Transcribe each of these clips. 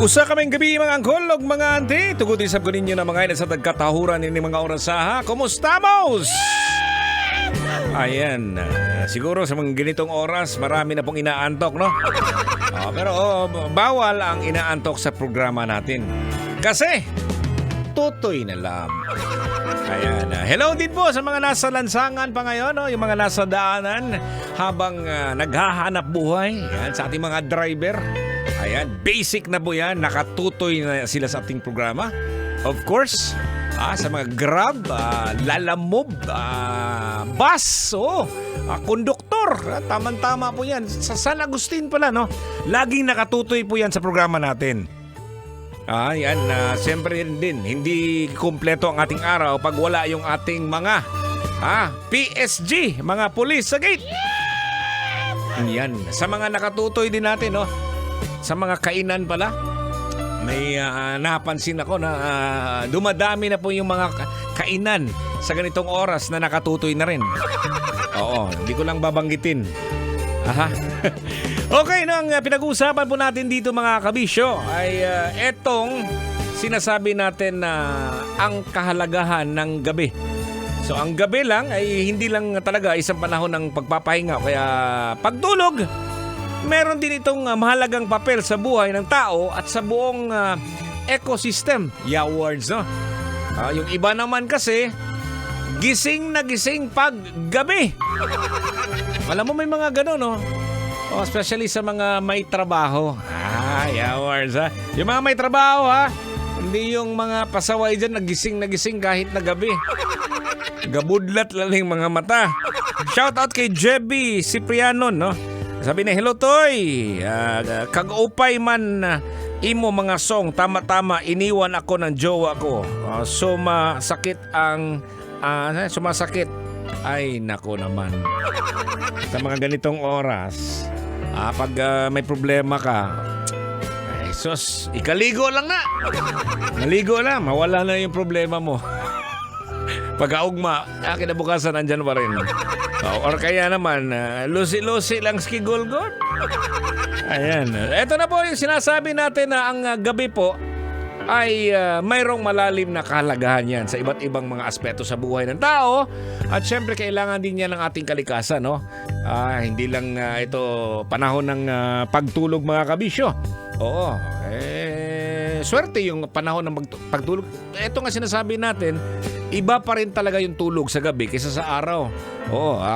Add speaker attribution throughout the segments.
Speaker 1: Usa kaming gabi mga angkol ug mga auntie, tugod isab ko ninyo na mga ina sa tagkatahuran ini mga oras ha. Kumusta mos? Ayan, siguro sa mga ganitong oras marami na pong inaantok, no? Pero bawal ang inaantok sa programa natin. Kasi tutoy na lang. Ayan, hello din po sa mga nasa lansangan pa ngayon, no? Yung mga nasa daanan habang naghahanap buhay. Yan, sa ating mga driver. Ayan, basic na po yan. Nakatutoy na sila sa ating programa. Of course, sa mga Grab, Lalamove, bus, konduktor. Tama-tama po yan. Sa San Agustin pala, no? Laging nakatutoy po yan sa programa natin. Yan, siyempre din, hindi kumpleto ang ating araw pag wala yung ating mga PSG, mga pulis sa gate. Yan, sa mga nakatutoy din natin, no? Sa mga kainan pala, may napansin ako na dumadami na po yung mga kainan sa ganitong oras na nakatutoy na rin. Oo, hindi ko lang babanggitin. Okay, no, ang pinag-uusapan po natin dito mga kabisyo ay etong sinasabi natin na ang kahalagahan ng gabi. So ang gabi lang ay hindi lang talaga isang panahon ng pagpapahinga. Kaya pagtulog, meron din itong mahalagang papel sa buhay ng tao at sa buong ecosystem. Yeah, words, no? Yung iba naman kasi, gising na gising pag gabi. Alam mo, may mga gano'n, no? Especially sa mga may trabaho. Yeah, words, ha? Yung mga may trabaho, ha? Hindi yung mga pasaway dyan na gising kahit na gabi. Gabudlat lang yung mga mata. Shout out kay Jebby Cipriano, no? Sabi na, hello Toy, kag-upay man imo mga song, tama-tama, iniwan ako ng jowa ko. Sumasakit. Ay, nako naman. Sa mga ganitong oras, pag may problema ka, ay sus, ikaligo lang na. Maligo na, mawala na yung problema mo. Pag-augma, kinabukasan andyan pa rin. Or kaya naman, lusi-lusi lang skigulgon. Ayan. Ito na po yung sinasabi natin na ang gabi po ay mayroong malalim na kahalagahan yan sa iba't ibang mga aspeto sa buhay ng tao. At syempre, kailangan din yan ng ating kalikasan, no? Hindi lang ito panahon ng pagtulog mga kabisyo. Oo. Swerte yung panahon ng pagtulog. Ito nga sinasabi natin, iba pa rin talaga yung tulog sa gabi kaysa sa araw.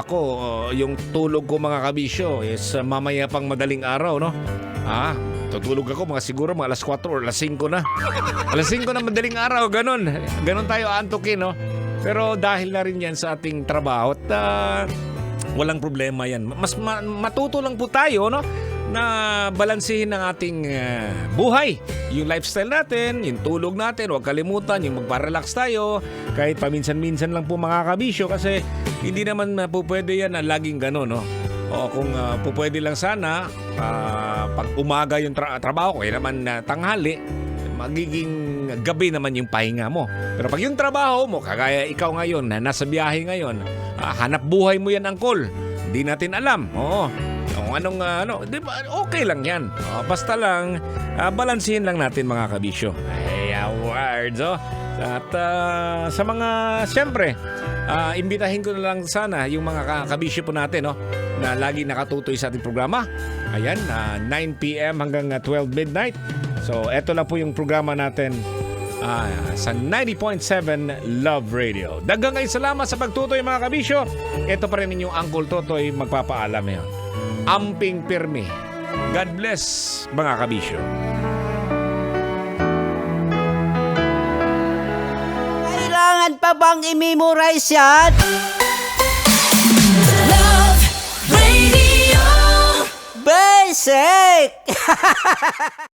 Speaker 1: Ako, yung tulog ko mga kabisyo is mamaya pang madaling araw, no? Tutulog ako siguro mga alas 4 or alas 5 na. Alas 5 na madaling araw, ganun. Ganun tayo antukin, no? Pero dahil na rin yan sa ating trabaho at walang problema yan. Mas matuto lang po tayo, no? Na balansihin ang ating buhay. Yung lifestyle natin, yung tulog natin, huwag kalimutan, yung magpa-relax tayo. Kahit paminsan-minsan lang po mga kabisyo kasi hindi naman po pwede yan na laging gano'n, no? Kung po pwede lang sana, pag umaga yung trabaho ko, naman tanghali, magiging gabi naman yung pahinga mo. Pero pag yung trabaho mo, kagaya ikaw ngayon, na nasa biyahe ngayon, hanap buhay mo yan, angkol. Hindi natin alam. Kung anong di ba, okay lang yan. Basta lang balansihin lang natin mga kabisyo. Awards, At sa mga siyempre, imbitahin ko na lang sana yung mga kabisyo po natin, na lagi nakatutoy sa ating programa. Ayan, 9 p.m. hanggang 12 midnight. So eto lang po yung programa natin sa 90.7 Love Radio. Daghang kayo salamat sa pagtutoy mga kabisyo. Ito pa rin inyong Uncle Totoy magpapaalam ngayon. Amping pirmi. God bless mga kabisyo.
Speaker 2: Kailangan pa bang i-memorize yan?
Speaker 3: Love Radio
Speaker 2: Basic!